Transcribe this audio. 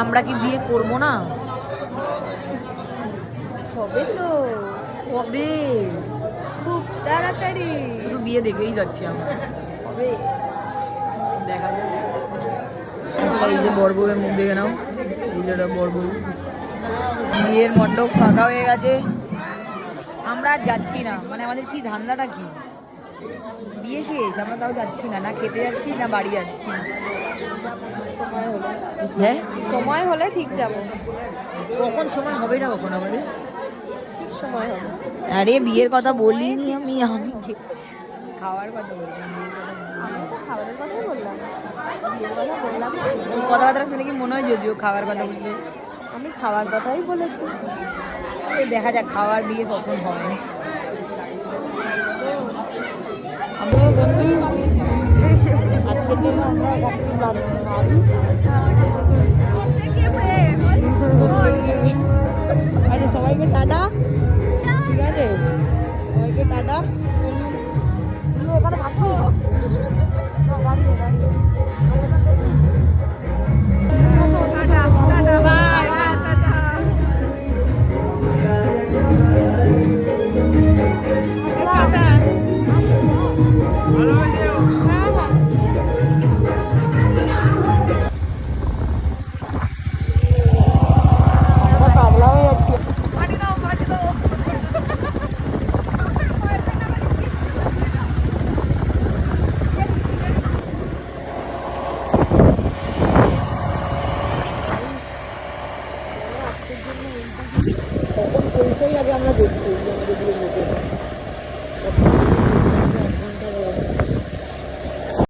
আমরা কি বিয়ে করবো না? হবে তো, কবে? খুব তাড়াতাড়ি শুধু বিয়ে দেখেই যাচ্ছি আমরা। হবে। দেখা যাক। আচ্ছা, এই যে বর বউয়ের মুখ দেখে নাও। এই যে বর বউ, বিয়ের মণ্ডপ ফাঁকা হয়ে গেছে। আমরা আর যাচ্ছি না, মানে আমাদের কি ধান্দাটা কি? বিয়ে শেষ, আমরা তাও যাচ্ছি না, না খেতে যাচ্ছি না বাড়ি যাচ্ছি। সময় হলে, হ্যাঁ সময় হলে ঠিক যাব। কখন সময় হবে না কখন আমাদের? ঠিক সময় হবে। আরে বিয়ের কথা বলিনি আমি, আমি খাওয়ার কথা বললাম। আমি তো খাবারের কথাই বললাম, বিয়ের কথা বললাম না। কথাবার্তা শুনে কি মনে হয় যদিও খাওয়ার কথা বললো? আমি খাওয়ার কথাই বলেছি। এই দেখা যাক খাওয়ার বিয়ে কখন হয়। আমরা বন্ধু আজকের জন্য আমরা